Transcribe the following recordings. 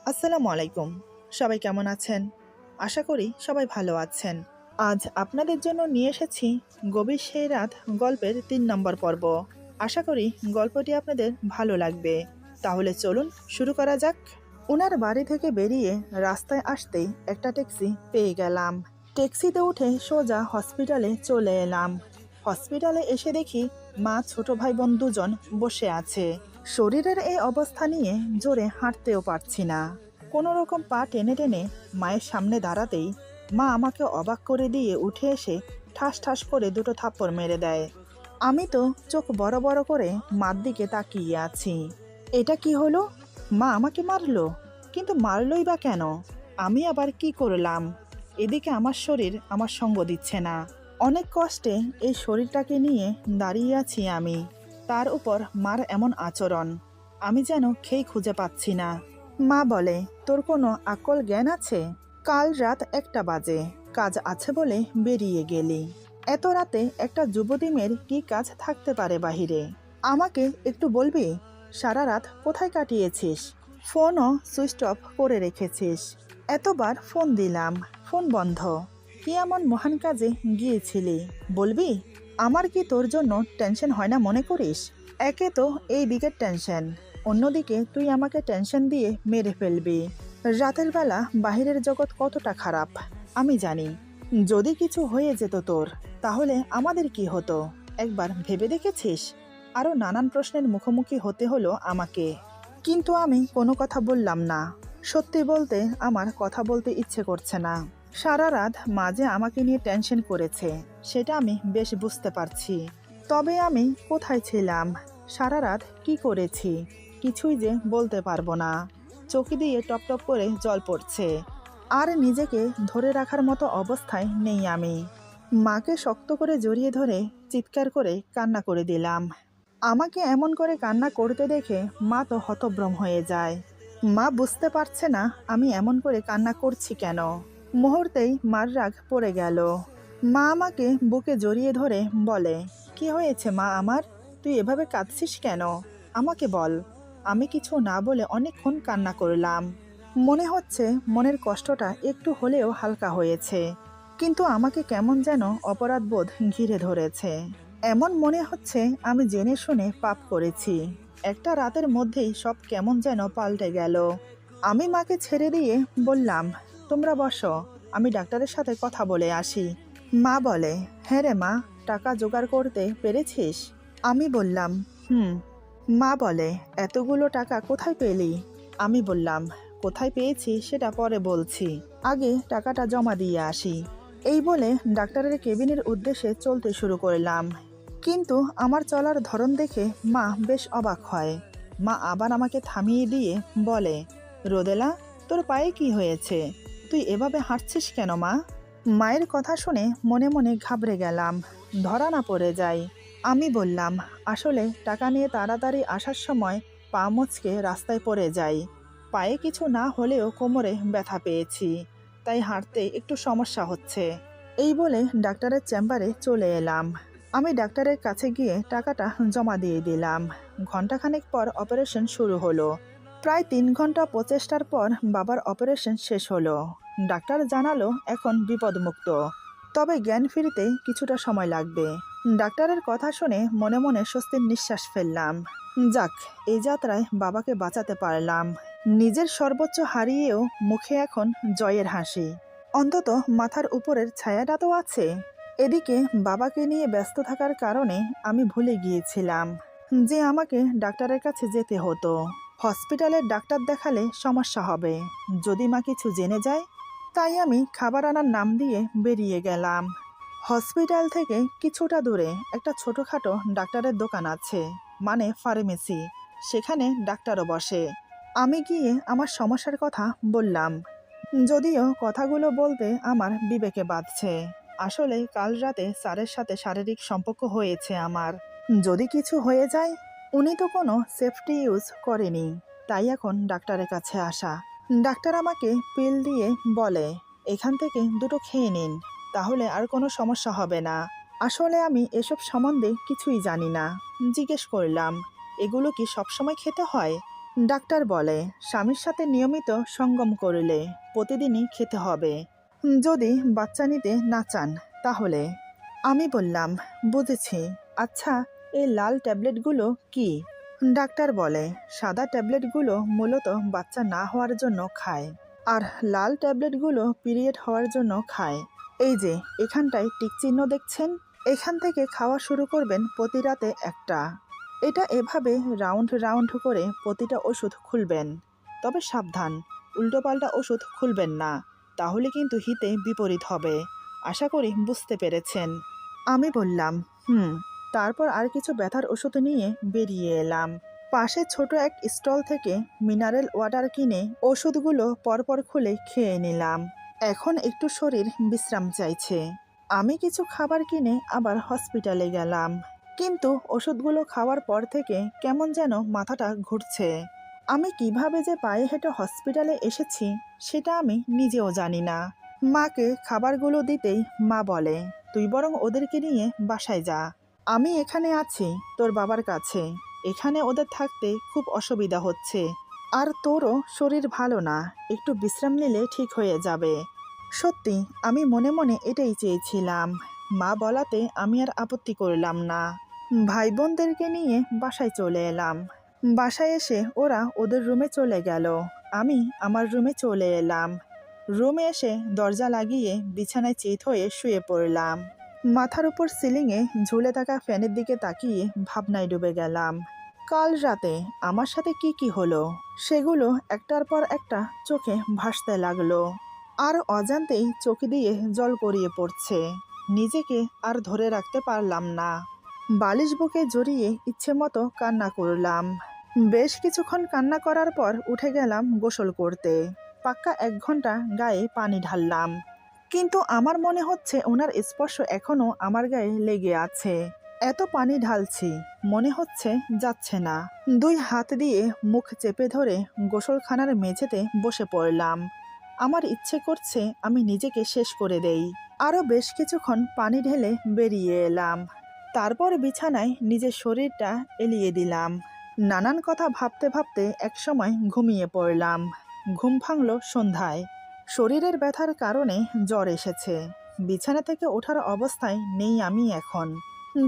আসসালামু আলাইকুম। সবাই কেমন আছেন? আশা করি সবাই ভালো আছেন। আজ আপনাদের জন্য নিয়ে এসেছি গভীর সেই রাত গল্পের ৩ নম্বর পর্ব। আশা করি গল্পটি আপনাদের ভালো লাগবে। তাহলে চলুন শুরু করা যাক। উনার বাড়ি থেকে বেরিয়ে রাস্তায় আসতেই একটা ট্যাক্সি পেয়ে গেলাম। ট্যাক্সিতে উঠে সোজা হসপিটালে চলে এলাম। হসপিটালে এসে দেখি মা, ছোট ভাই বোন দুজন বসে আছে। শরীরের এই অবস্থা নিয়ে জোরে হাঁটতেও পারছি না। কোনো রকম পা টেনে টেনে মায়ের সামনে দাঁড়াতেই মা আমাকে অবাক করে দিয়ে উঠে এসে ঠাস ঠাস করে দুটো থাপ্পড় মেরে দেয়। আমি তো চোখ বড় বড় করে মার দিকে তাকিয়ে আছি। এটা কি হলো? মা আমাকে মারলো, কিন্তু মারলই বা কেন? আমি আবার কি করলাম? এদিকে আমার শরীর আমার সঙ্গ দিচ্ছে না। অনেক কষ্টে এই শরীরটাকে নিয়ে দাঁড়িয়ে আছি আমি। তার উপর মার এমন আচরণ, আমি যেন খেই খুঁজে পাচ্ছি না। মা বলে, তোর কোনো আকল জ্ঞান আছে? কাল রাত 1টা বাজে, কাজ আছে বলে বেরিয়ে গেলি। এত রাতে একটা যুবতী মেয়ের কি কাজ থাকতে পারে বাহিরে? আমাকে একটু বলবি, সারা রাত কোথায় কাটিয়েছিস? ফোনও সুইচ অফ করে রেখেছিস। এতবার ফোন দিলাম, ফোন বন্ধ। কি এমন মহান কাজে গিয়েছিলি বলবি? আমার কি তোর জন্য টেনশন হয় না মনে করিস? একে তো এই দিকের টেনশন, অন্যদিকে তুই আমাকে টেনশন দিয়ে মেরে ফেলবি। রাতের বেলা বাহিরের জগৎ কতটা খারাপ আমি জানি। যদি কিছু হয়ে যেত তোর, তাহলে আমাদের কি হতো একবার ভেবে দেখেছিস? আরও নানান প্রশ্নের মুখোমুখি হতে হলো আমাকে। কিন্তু আমি কোনো কথা বললাম না। সত্যি বলতে আমার কথা বলতে ইচ্ছে করছে না। সারা রাত মাঝে আমাকে নিয়ে টেনশন করেছে, সেটা আমি বেশ বুঝতে পারছি। তবে আমি কোথায় ছিলাম, সারা রাত কি করেছি, কিছুই যে বলতে পারবো না। চোখে দিয়ে টপ টপ করে জল পড়ছে, আর নিজেকে ধরে রাখার মতো অবস্থায় নেই আমি। মাকে শক্ত করে জড়িয়ে ধরে চিৎকার করে কান্না করে দিলাম। আমাকে এমন করে কান্না করতে দেখে মা তো হতভ্রম হয়ে যায়। মা বুঝতে পারছে না আমি এমন করে কান্না করছি কেন। মুহূর্তেই মার রাগ পড়ে গেল। মা আমাকে বুকে জড়িয়ে ধরে বলে, কি হয়েছে মা আমার? তুই এভাবে কাঁদছিস কেন? আমাকে বল। আমি কিছু না বলে অনেকক্ষণ কান্না করলাম। মনে হচ্ছে মনের কষ্টটা একটু হলেও হালকা হয়েছে, কিন্তু আমাকে কেমন যেন অপরাধবোধ ঘিরে ধরেছে। এমন মনে হচ্ছে আমি জেনে শুনে পাপ করেছি। একটা রাতের মধ্যেই সব কেমন যেন পাল্টে গেল। আমি মাকে ছেড়ে দিয়ে বললাম, তোমরা বসো, আমি ডাক্তারের সাথে কথা বলে আসি। মা বলে, হ্যাঁ রে মা, টাকা জোগাড় করতে পেরেছিস? আমি বললাম, হুম। মা বলে, এতগুলো টাকা কোথায় পেলি? আমি বললাম, কোথায় পেয়েছি সেটা পরে বলছি, আগে টাকাটা জমা দিয়ে আসি। এই বলে ডাক্তারের কেবিনের উদ্দেশ্যে চলতে শুরু করলাম। কিন্তু আমার চলার ধরন দেখে মা বেশ অবাক হয়। মা আবার আমাকে থামিয়ে দিয়ে বলে, রোদেলা, তোর পায়ে কি হয়েছে? তুই এভাবে হাঁটছিস কেন মা? মায়ের কথা শুনে মনে মনে ঘাবড়ে গেলাম, ধরা না পড়ে যাই। আমি বললাম, আসলে টাকা নিয়ে তাড়াতাড়ি আসার সময় পা মচকে রাস্তায় পড়ে যাই। পায়ে কিছু না হলেও কোমরে ব্যথা পেয়েছি, তাই হাঁটতে একটু সমস্যা হচ্ছে। এই বলে ডাক্তারের চেম্বারে চলে এলাম। আমি ডাক্তারের কাছে গিয়ে টাকাটা জমা দিয়ে দিলাম। ঘণ্টাখানেক পর অপারেশন শুরু হলো। প্রায় 3 ঘন্টা প্রচেষ্টার পর বাবার অপারেশন শেষ হলো। ডাক্তার জানালো এখন বিপদমুক্ত, তবে জ্ঞান ফিরতে কিছুটা সময় লাগবে। ডাক্তারের কথা শুনে মনে মনে স্বস্তির নিঃশ্বাস ফেললাম। যাক, এই যাত্রায় বাবাকে বাঁচাতে পারলাম। নিজের সর্বোচ্চ হারিয়েও মুখে এখন জয়ের হাসি। অন্তত মাথার উপরের ছায়াটা তো আছে। এদিকে বাবাকে নিয়ে ব্যস্ত থাকার কারণে আমি ভুলে গিয়েছিলাম যে আমাকে ডাক্তারের কাছে যেতে হতো। হসপিটালের ডাক্তার দেখালে সমস্যা হবে যদি মা কিছু জেনে যায়। তাই আমি খাবার আনার নাম দিয়ে বেরিয়ে গেলাম। হসপিটাল থেকে কিছুটা দূরে একটা ছোটোখাটো ডাক্তারের দোকান আছে, মানে ফার্মেসি। সেখানে ডাক্তারও বসে। আমি গিয়ে আমার সমস্যার কথা বললাম, যদিও কথাগুলো বলতে আমার বিবেকে বাধছে। আসলে কাল রাতে স্যারের সাথে শারীরিক সম্পর্ক হয়েছে আমার। যদি কিছু হয়ে যায়, উনি তো কোনো সেফটি ইউজ করেনি, তাই এখন ডাক্তারের কাছে আসা। ডাক্তার আমাকে পিল দিয়ে বলে, এখান থেকে দুটো খেয়ে নিন, তাহলে আর কোনো সমস্যা হবে না। আসলে আমি এসব সম্বন্ধে কিছুই জানি না। জিজ্ঞেস করলাম, এগুলো কি সবসময় খেতে হয়? ডাক্তার বলে স্বামীর সাথে নিয়মিত সঙ্গম করলে প্রতিদিনই খেতে হবে। যদি বাচ্চা নিতে না চান তাহলে। আমি বললাম, বুঝেছি। আচ্ছা, এই লাল ট্যাবলেটগুলো কি? ডাক্তার বলে সাদা ট্যাবলেটগুলো মূলত বাচ্চা না হওয়ার জন্য খায়, আর লাল ট্যাবলেটগুলো পিরিয়ড হওয়ার জন্য খায়। এই যে এখানটায় টিক চিহ্ন দেখছেন, এখান থেকে খাওয়া শুরু করবেন প্রতি রাতে একটা। এটা এভাবে রাউন্ড রাউন্ড করে প্রতিটা ওষুধ খুলবেন। তবে সাবধান, উল্টোপাল্টা ওষুধ খুলবেন না, তাহলে কিন্তু হিতে বিপরীত হবে। আশা করি বুঝতে পেরেছেন। আমি বললাম, তারপর আর কিছু ব্যথার ওষুধ নিয়ে বেরিয়ে এলাম। পাশে ছোট এক স্টল থেকে মিনারেল ওয়াটার কিনে ওষুধগুলো পরপর খুলে খেয়ে নিলাম। এখন একটু শরীর বিশ্রাম চাইছে। আমি কিছু খাবার কিনে আবার হসপিটালে গেলাম, কিন্তু ওষুধগুলো খাওয়ার পর থেকে কেমন যেন মাথাটা ঘুরছে। আমি কিভাবে যে পায়ে হেঁটে হসপিটালে এসেছি সেটা আমি নিজেও জানি না। মাকে খাবারগুলো দিতেই মা বলে, তুই বরং ওদেরকে নিয়ে বাসায় যা। আমি এখানে আছি তোর বাবার কাছে। এখানে ওদের থাকতে খুব অসুবিধা হচ্ছে, আর তোরও শরীর ভালো না, একটু বিশ্রাম নিলে ঠিক হয়ে যাবে। সত্যি আমি মনে মনে এটাই চেয়েছিলাম। মা বলাতে আমি আর আপত্তি করলাম না। ভাই বোনদেরকে নিয়ে বাসায় চলে এলাম। বাসায় এসে ওরা ওদের রুমে চলে গেল, আমি আমার রুমে চলে এলাম। রুমে এসে দরজা লাগিয়ে বিছানায় চিত হয়ে শুয়ে পড়লাম। মাথার উপর সিলিংয়ে ঝুলে থাকা ফ্যানের দিকে তাকিয়ে ভাবনায় ডুবে গেলাম। কাল রাতে আমার সাথে কি কি হলো সেগুলো একটার পর একটা চোখে ভাসতে লাগলো, আর অজান্তেই চোখ দিয়ে জল গড়িয়ে পড়ছে। নিজেকে আর ধরে রাখতে পারলাম না। বালিশ বুকে জড়িয়ে ইচ্ছে মতো কান্না করলাম। বেশ কিছুক্ষণ কান্না করার পর উঠে গেলাম গোসল করতে। পাক্কা 1 ঘন্টা গায়ে পানি ঢাললাম, কিন্তু আমার মনে হচ্ছে ওনার স্পর্শ এখনো আমার গায়ে লেগে আছে। এত পানি ঢালছি, মনে হচ্ছে যাচ্ছে না। 2 হাত দিয়ে মুখ চেপে ধরে গোসলখানার মেঝেতে বসে পড়লাম। আমার ইচ্ছে করছে আমি নিজেকে শেষ করে দেই। আরও বেশ কিছুক্ষণ পানি ঢেলে বেরিয়ে এলাম। তারপর বিছানায় নিজের শরীরটা এলিয়ে দিলাম। নানান কথা ভাবতে ভাবতে একসময় ঘুমিয়ে পড়লাম। ঘুম ভাঙল সন্ধ্যায়। শরীরের ব্যথার কারণে জ্বর এসেছে। বিছানা থেকে ওঠার অবস্থায় নেই আমি এখন।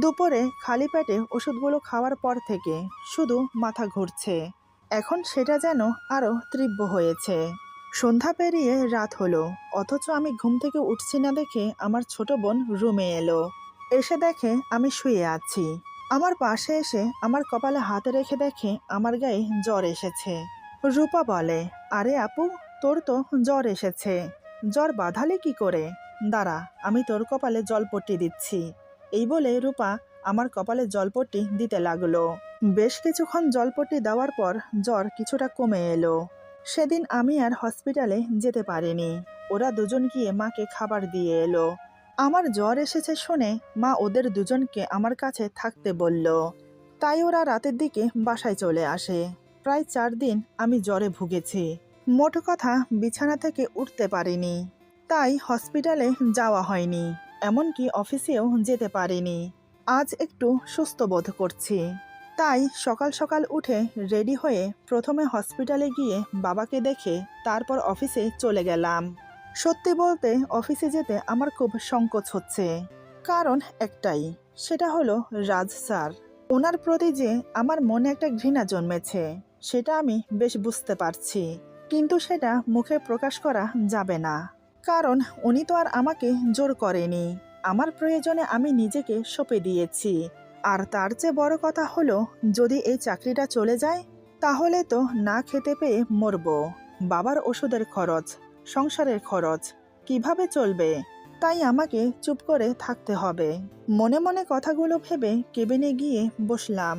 দুপুরে খালি পেটে ওষুধগুলো খাওয়ার পর থেকে শুধু মাথা ঘুরছে। এখন সেটা যেন আরও তীব্র হয়েছে। সন্ধ্যা পেরিয়ে রাত হলো, অথচ আমি ঘুম থেকে উঠছি না দেখে আমার ছোট বোন রুমে এলো। এসে দেখে আমি শুয়ে আছি। আমার পাশে এসে আমার কপালে হাত রেখে দেখে আমার গায়ে জ্বর এসেছে। রূপা বলে, আরে আপু, তোর তো জ্বর এসেছে, জ্বর বাঁধালে কি করে? দাঁড়া, আমি তোর কপালে জলপট্টি দিচ্ছি। এই বলে রূপা আমার কপালে জলপট্টি দিতে লাগলো। বেশ কিছুক্ষণ জলপট্টি দেওয়ার পর জ্বর কিছুটা কমে এলো। সেদিন আমি আর হসপিটালে যেতে পারিনি। ওরা দুজন গিয়ে মাকে খাবার দিয়ে এলো। আমার জ্বর এসেছে শুনে মা ওদের দুজনকে আমার কাছে থাকতে বলল। তাই ওরা রাতের দিকে বাসায় চলে আসে। প্রায় 4 দিন আমি জ্বরে ভুগেছি। মোট কথা বিছানা থেকে উঠতে পারিনি। তাই হসপিটালে যাওয়া হয়নি, এমনকি অফিসেও যেতে পারিনি। আজ একটু সুস্থ বোধ করছি। তাই সকাল সকাল উঠে রেডি হয়ে প্রথমে হসপিটালে গিয়ে বাবাকে দেখে তারপর অফিসে চলে গেলাম। সত্যি বলতে অফিসে যেতে আমার খুব সংকোচ হচ্ছে। কারণ একটাই, সেটা হলো রাজ স্যার। ওনার প্রতি যে আমার মনে একটা ঘৃণা জন্মেছে সেটা আমি বেশ বুঝতে পারছি, কিন্তু সেটা মুখে প্রকাশ করা যাবে না। কারণ উনি তো আর আমাকে জোর করেনি। আমার প্রয়োজনে আমি নিজেকে সঁপে দিয়েছি। আর তার চেয়ে বড় কথা হলো, যদি এই চাকরিটা চলে যায় তাহলে তো না খেতে পেয়ে মরব। বাবার ওষুধের খরচ, সংসারের খরচ কিভাবে চলবে? তাই আমাকে চুপ করে থাকতে হবে। মনে মনে কথাগুলো ভেবে কেবিনে গিয়ে বসলাম।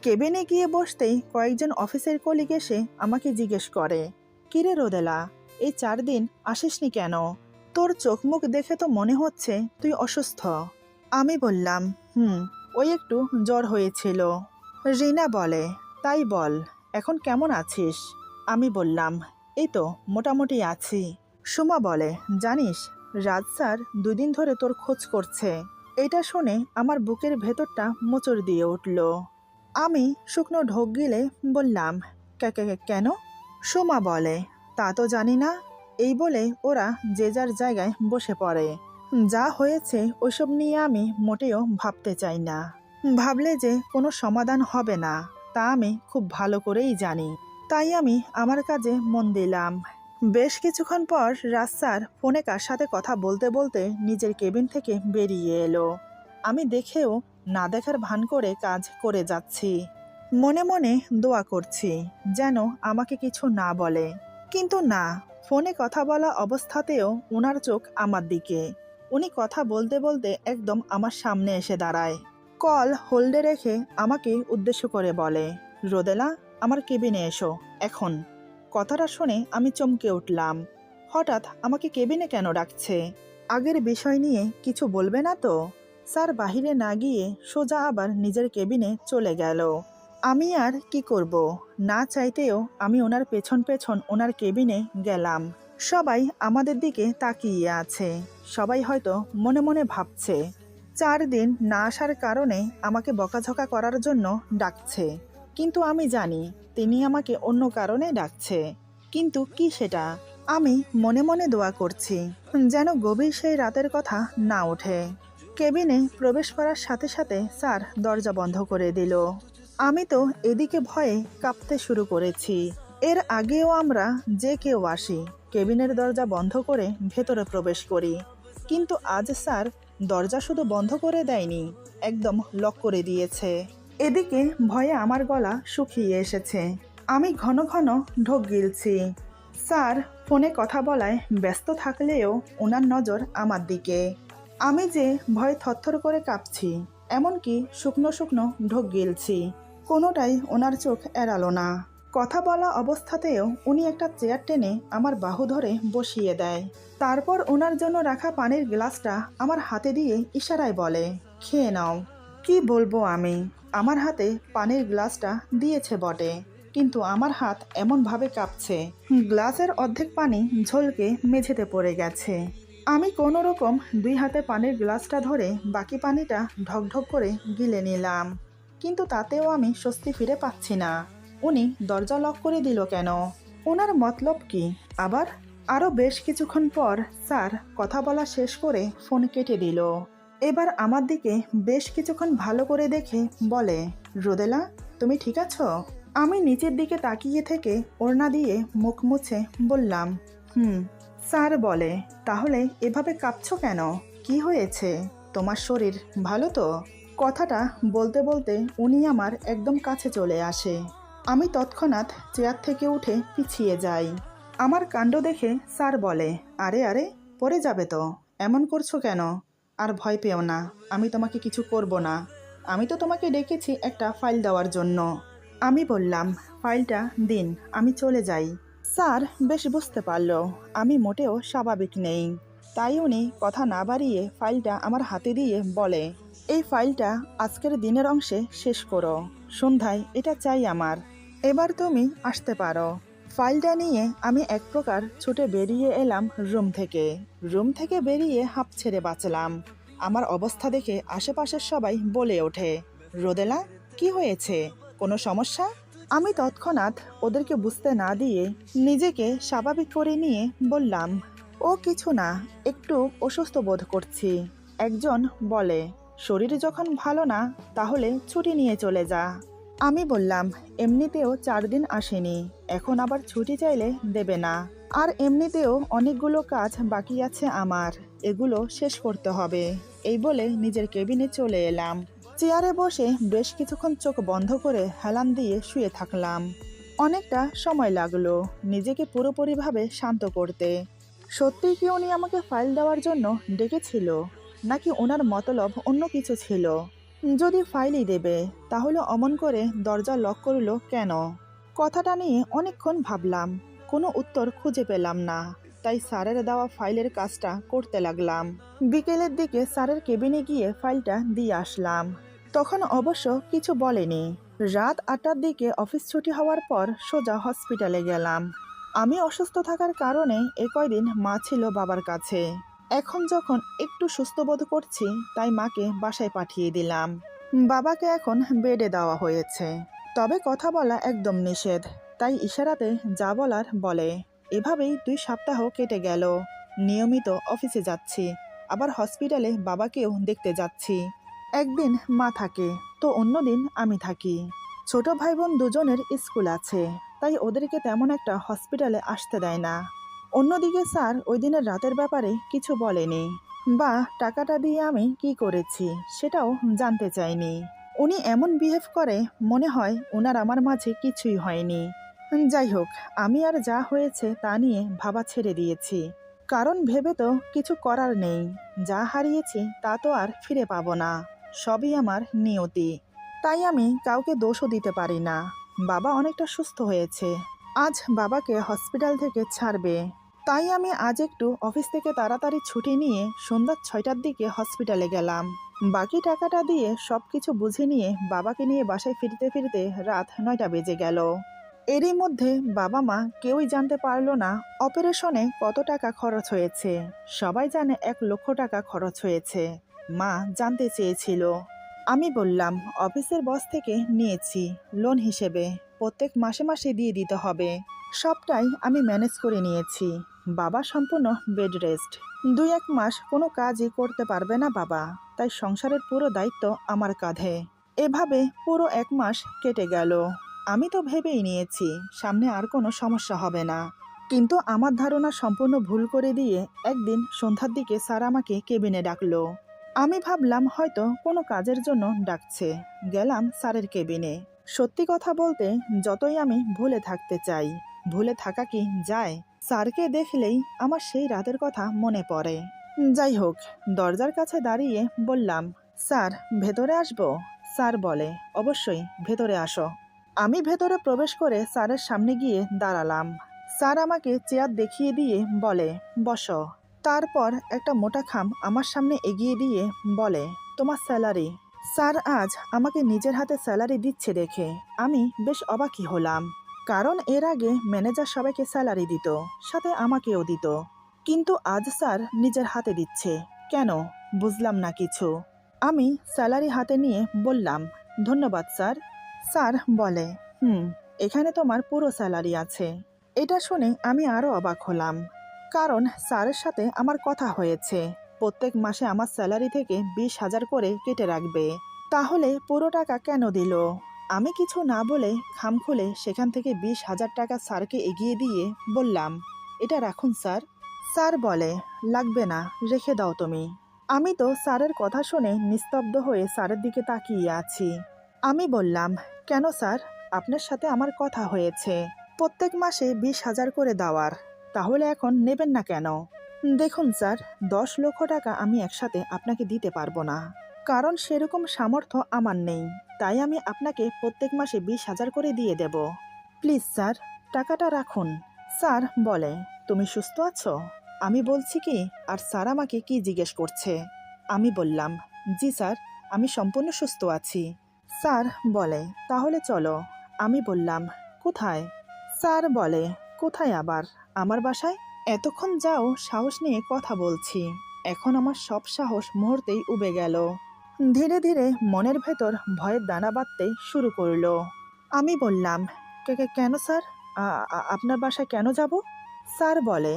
কেবিনে গিয়ে বসতেই কয়েকজন অফিসের কলিগ এসে আমাকে জিজ্ঞেস করে, কিরে রোদেলা, এই 4 দিন আসিসনি কেন? তোর চোখ মুখ দেখে তো মনে হচ্ছে তুই অসুস্থ। আমি বললাম, ওই একটু জ্বর হয়েছিল। রিনা বলে, তাই বল, এখন কেমন আছিস? আমি বললাম, এই তো মোটামুটি আছি। সুমা বলে, জানিস রাজ স্যার 2 দিন ধরে তোর খোঁজ করছে। এটা শুনে আমার বুকের ভেতরটা মোচড় দিয়ে উঠল। আমি শুকনো ঢোক গিলে বললাম, কেন? সোমা বলে, তা তো জানি না। এই বলে ওরা যে যার জায়গায় বসে পড়ে। যা হয়েছে ওইসব নিয়ে আমি মোটেও ভাবতে চাই না। ভাবলে যে কোনো সমাধান হবে না তা আমি খুব ভালো করেই জানি। তাই আমি আমার কাজে মন দিলাম। বেশ কিছুক্ষণ পর রাজ স্যার ফোনে কার সাথে কথা বলতে বলতে নিজের কেবিন থেকে বেরিয়ে এলো। আমি দেখেও না দেখার ভান করে কাজ করে যাচ্ছি। মনে মনে দোয়া করছি যেন আমাকে কিছু না বলে। কিন্তু না, ফোনে কথা বলা অবস্থাতেও ওনার চোখ আমার দিকে। উনি কথা বলতে বলতে একদম আমার সামনে এসে দাঁড়ায়। কল হোল্ডে রেখে আমাকে উদ্দেশ্য করে বলে, রোদেলা, আমার কেবিনে এসো এখন। কথাটা শুনে আমি চমকে উঠলাম। হঠাৎ আমাকে কেবিনে কেন ডাকছে? আগের বিষয় নিয়ে কিছু বলবে না তো? স্যার বাহিরে না গিয়ে সোজা আবার নিজের কেবিনে চলে গেল। আমি আর কি করব? না চাইতেও আমি ওনার পেছন পেছন ওনার কেবিনে গেলাম। সবাই আমাদের দিকে তাকিয়ে আছে। সবাই হয়তো মনে মনে ভাবছে 4 দিন না আসার কারণে আমাকে বকাঝকা করার জন্য ডাকছে। কিন্তু আমি জানি তিনি আমাকে অন্য কারণে ডাকছে। কিন্তু কি সেটা? আমি মনে মনে দোয়া করছি যেন গভীর সেই রাতের কথা না ওঠে। কেবিনে প্রবেশ করার সাথে সাথে স্যার দরজা বন্ধ করে দিল। আমি তো এদিকে ভয়ে কাঁপতে শুরু করেছি। এর আগেও আমরা যে কেউ আসি কেবিনের দরজা বন্ধ করে ভেতরে প্রবেশ করি, কিন্তু আজ স্যার দরজা শুধু বন্ধ করে দেয়নি, একদম লক করে দিয়েছে। এদিকে ভয়ে আমার গলা শুকিয়ে এসেছে। আমি ঘন ঘন ঢোক গিলছি। স্যার ফোনে কথা বলায় ব্যস্ত থাকলেও ওনার নজর আমার দিকে। আমি যে ভয়ে থরথর করে কাঁপছি, এমনকি শুকনো শুকনো ঢোক গিলছি, কোনোটাই ওনার চোখ এড়ালো না। কথা বলা অবস্থাতেও উনি একটা চেয়ার টেনে আমার বাহু ধরে বসিয়ে দেয়। তারপর ওনার জন্য রাখা পানির গ্লাসটা আমার হাতে দিয়ে ইশারায় বলে, খেয়ে নাও। কি বলবো আমি? আমার হাতে পানির গ্লাসটা দিয়েছে বটে, কিন্তু আমার হাত এমনভাবে কাঁপছে গ্লাসের অর্ধেক পানি ঝলকে মেঝেতে পড়ে গেছে। আমি কোনো রকম 2 হাতে পানির গ্লাসটা ধরে বাকি পানিটা ঢকঢক করে গিলে নিলাম, কিন্তু তাতেও আমি স্বস্তি ফিরে পাচ্ছি না। উনি দরজা লক করে দিল কেন? ওনার মতলব কি আবার? আরও বেশ কিছুক্ষণ পর স্যার কথা বলা শেষ করে ফোন কেটে দিল। এবার আমার দিকে বেশ কিছুক্ষণ ভালো করে দেখে বলে, রোদেলা, তুমি ঠিক আছো? আমি নিচের দিকে তাকিয়ে থেকে ওড়না দিয়ে মুখ মুছে বললাম, হুম। স্যার বলে, তাহলে এভাবে কাঁপছো কেন? কি হয়েছে? তোমার শরীর ভালো তো? কথাটা বলতে বলতে উনি আমার একদম কাছে চলে আসে। আমি তৎক্ষণাৎ চেয়ার থেকে উঠে পিছিয়ে যাই। আমার কাণ্ড দেখে স্যার বলে, আরে আরে, পড়ে যাবে তো, এমন করছো কেন? আর ভয় পেও না, আমি তোমাকে কিছু করব না। আমি তো তোমাকে ডেকেছি একটা ফাইল দেওয়ার জন্য। আমি বললাম, ফাইলটা দিন, আমি চলে যাই। স্যার বেশ বুঝতে পারল আমি মোটেও স্বাভাবিক নেই। তাই উনি কথা না বাড়িয়ে ফাইলটা আমার হাতে দিয়ে বলে, এই ফাইলটা আজকের দিনের অংশে শেষ করো, সন্ধ্যায় এটা চাই আমার। এবার তুমি আসতে পারো। ফাইলটা নিয়ে আমি এক প্রকার ছুটে বেরিয়ে এলাম রুম থেকে বেরিয়ে হাঁপ ছেড়ে বাঁচলাম। আমার অবস্থা দেখে আশেপাশের সবাই বলে ওঠে, রোদেলা, কি হয়েছে? কোনো সমস্যা? আমি তৎক্ষণাৎ ওদেরকে বুঝতে না দিয়ে নিজেকে স্বাভাবিক করে নিয়ে বললাম, ও কিছু না, একটু অসুস্থ বোধ করছি। একজন বলে, শরীর যখন ভালো না তাহলে ছুটি নিয়ে চলে যা। আমি বললাম, এমনিতেও 4 দিন আসেনি, এখন আবার ছুটি চাইলে দেবে না। আর এমনিতেও অনেকগুলো কাজ বাকি আছে আমার, এগুলো শেষ করতে হবে। এই বলে নিজের কেবিনে চলে এলাম। চেয়ারে বসে বেশ কিছুক্ষণ চোখ বন্ধ করে হেলান দিয়ে শুয়ে থাকলাম। অনেকটা সময় লাগলো নিজেকে পুরোপুরিভাবে শান্ত করতে। সত্যিই কি উনি আমাকে ফাইল দেওয়ার জন্য ডেকেছিল, নাকি ওনার মতলব অন্য কিছু ছিল? যদি ফাইলই দেবে তাহলে অমন করে দরজা লক করলো কেন? কথাটা নিয়ে অনেকক্ষণ ভাবলাম, কোনো উত্তর খুঁজে পেলাম না। তাই স্যারের দেওয়া ফাইলের কাজটা করতে লাগলাম। বিকেলের দিকে স্যারের কেবিনে গিয়ে ফাইলটা দিয়ে আসলাম। তখন অবশ্য কিছু বলেনি। রাত 8টার দিকে অফিস ছুটি হওয়ার পর সোজা হসপিটালে গেলাম। আমি অসুস্থ থাকার কারণে কয়দিন মা ছিল বাবার কাছে। এখন যখন একটু সুস্থ বোধ করছি তাই মাকে বাসায় পাঠিয়ে দিলাম। বাবাকে এখন বেডে দেওয়া হয়েছে, তবে কথা বলা একদম নিষেধ। তাই ইশারাতে যা বলার বলে। এভাবেই 2 সপ্তাহ কেটে গেল। নিয়মিত অফিসে যাচ্ছি, আবার হসপিটালে বাবাকেও দেখতে যাচ্ছি। একদিন মা থাকে তো অন্যদিন আমি থাকি। ছোট ভাই বোন দুজনের স্কুল আছে, তাই ওদেরকে তেমন একটা হসপিটালে আসতে দেয় না। অন্যদিকে স্যার ওই দিনের রাতের ব্যাপারে কিছু বলেনি, বা টাকাটা দিয়ে আমি কি করেছি সেটাও জানতে চাইনি। উনি এমন বিহেভ করে মনে হয় ওনার আমার মাঝে কিছুই হয়নি। যাই হোক, আমি আর যা হয়েছে তা নিয়ে ভাবা ছেড়ে দিয়েছি, কারণ ভেবে তো কিছু করার নেই। যা হারিয়েছি তা তো আর ফিরে পাবো না, সবই আমার নিয়তি। তাই আমি কাউকে দোষও দিতে পারি না। বাবা অনেকটা সুস্থ হয়েছে, আজ বাবাকে হসপিটাল থেকে ছাড়বে। তাই আমি আজ একটু অফিস থেকে তাড়াতাড়ি ছুটি নিয়ে সন্ধ্যা 6টার দিকে হসপিটালে গেলাম। বাকি টাকাটা দিয়ে সব কিছু বুঝে নিয়ে বাবাকে নিয়ে বাসায় ফিরতে ফিরতে রাত 9টা বেজে গেল। এরই মধ্যে বাবা মা কেউই জানতে পারলো না অপারেশনে কত টাকা খরচ হয়েছে। সবাই জানে 1 লক্ষ টাকা খরচ হয়েছে। মা জানতে চেয়েছিল। আমি বললাম অফিসের বস থেকে নিয়েছি লোন হিসেবে, প্রত্যেক মাসে মাসে দিয়ে দিতে হবে। সবটাই আমি ম্যানেজ করে নিয়েছি। বাবা সম্পূর্ণ বেড রেস্ট। 2-1 মাস কোনো কাজই করতে পারবে না বাবা, তাই সংসারের পুরো দায়িত্ব আমার কাঁধে। এভাবে পুরো 1 মাস কেটে গেল। আমি তো ভেবেই নিয়েছি সামনে আর কোনো সমস্যা হবে না, কিন্তু আমার ধারণা সম্পূর্ণ ভুল করে দিয়ে একদিন সন্ধ্যার দিকে স্যার আমাকে কেবিনে ডাকলো। আমি ভাবলাম হয়তো কোনো কাজের জন্য ডাকছে। গেলাম স্যারের কেবিনে। সত্যি কথা বলতে যতই আমি ভুলে থাকতে চাই, ভুলে থাকা কি যায়? স্যারকে দেখলেই আমার সেই রাতের কথা মনে পড়ে। যাই হোক, দরজার কাছে দাঁড়িয়ে বললাম, স্যার ভেতরে আসবো? স্যার বলে, অবশ্যই ভেতরে আসো। আমি ভেতরে প্রবেশ করে স্যারের সামনে গিয়ে দাঁড়ালাম। স্যার আমাকে চেয়ার দেখিয়ে দিয়ে বলে, বসো। তারপর একটা মোটা খাম আমার সামনে এগিয়ে দিয়ে বলে, তোমার স্যালারি। স্যার আজ আমাকে নিজের হাতে স্যালারি দিচ্ছে দেখে আমি বেশ অবাকই হলাম, কারণ এর আগে ম্যানেজার সবাইকে স্যালারি দিত, সাথে আমাকেও দিত, কিন্তু আজ স্যার নিজের হাতে দিচ্ছে কেন? বুঝলাম না কিছু। আমি স্যালারি হাতে নিয়ে বললাম, ধন্যবাদ স্যার। স্যার বলে, এখানে তোমার পুরো স্যালারি আছে। এটা শুনে আমি আরও অবাক হলাম, কারণ স্যারের সাথে আমার কথা হয়েছে প্রত্যেক মাসে আমার স্যালারি থেকে 20,000 করে কেটে রাখবে। তাহলে পুরো টাকা কেন দিল? আমি কিছু না বলে খাম খুলে সেখান থেকে 20,000 টাকা স্যারকে এগিয়ে দিয়ে বললাম, এটা রাখুন স্যার। স্যার বলে, লাগবে না, রেখে দাও তুমি। আমি তো স্যারের কথা শুনে নিস্তব্ধ হয়ে স্যারের দিকে তাকিয়ে আছি। আমি বললাম, কেন স্যার? আপনার সাথে আমার কথা হয়েছে প্রত্যেক মাসে 20,000 করে দেওয়ার, তাহলে এখন নেবেন না কেন? দেখুন স্যার, 10 লক্ষ টাকা আমি একসাথে আপনাকে দিতে পারবো না, কারণ সেরকম সামর্থ্য আমার নেই। তাই আমি আপনাকে প্রত্যেক মাসে 20,000 করে দিয়ে দেব। প্লিজ স্যার, টাকাটা রাখুন। স্যার বলে, তুমি সুস্থ আছো? আমি বলছি কি, আর স্যার আমাকে কি জিজ্ঞেস করছে? আমি বললাম, জি স্যার, আমি সম্পূর্ণ সুস্থ আছি। স্যার বলে, তাহলে চলো। আমি বললাম, কোথায়? স্যার বলে, কোথায় আবার? আমার বাসায়। এতক্ষণ যাও সাহস নিয়ে কথা বলছি, এখন আমার সব সাহস মুহূর্তেই উবে গেল। ধীরে ধীরে মনের ভেতর ভয়ের দানা বাঁধতে শুরু করলো। আমি বললাম, কেন স্যার? আপনার বাসায় কেন যাব? স্যার বলে,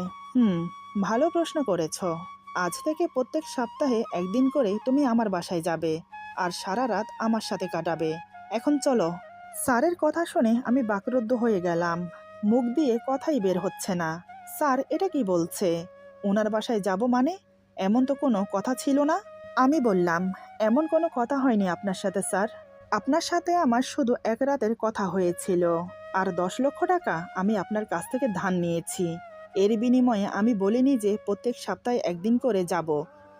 ভালো প্রশ্ন করেছ। আজ থেকে প্রত্যেক সপ্তাহে একদিন করে তুমি আমার বাসায় যাবে, আর সারা রাত আমার সাথে কাটাবে। এখন চলো। স্যারের কথা শুনে আমি বাকরুদ্ধ হয়ে গেলাম, মুখ দিয়ে কথাই বের হচ্ছে না। স্যার এটা কি বলছে? ওনার বাসায় যাব মানে? এমন তো কোনো কথা ছিল না। আমি বললাম, এমন কোনো কথা হয়নি আপনার সাথে স্যার। আপনার সাথে আমার শুধু 1 রাতের কথা হয়েছিল, আর 10 লক্ষ টাকা আমি আপনার কাছ থেকে ধার নিয়েছি। এর বিনিময়ে আমি বলিনি যে প্রত্যেক সপ্তাহে একদিন করে যাব,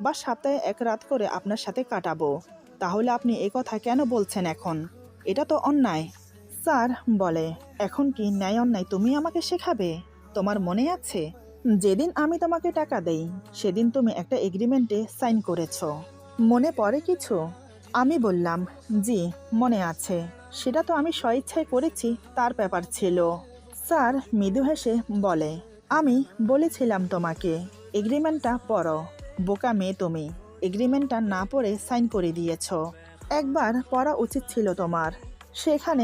বা সপ্তাহে 1 রাত করে আপনার সাথে কাটাবো। তাহলে আপনি এ কথা কেন বলছেন এখন? এটা তো অন্যায়। স্যার বলে, এখন কি ন্যায় অন্যায় তুমি আমাকে শেখাবে? তোমার মনে আছে যেদিন আমি তোমাকে টাকা দেই সেদিন তুমি একটা এগ্রিমেন্টে সাইন করেছো, মনে পড়ে কিছু? আমি বললাম, জি মনে আছে, সেটা তো আমি স্বইচ্ছায় করেছি, তার ব্যাপার ছিল। স্যার মৃদু হেসে বলে, আমি বলেছিলাম তোমাকে এগ্রিমেন্টটা পড়ো। বোকা মেয়ে তুমি, এগ্রিমেন্টটা না পড়ে সাইন করে দিয়েছো। একবার পড়া উচিত ছিল তোমার। সেখানে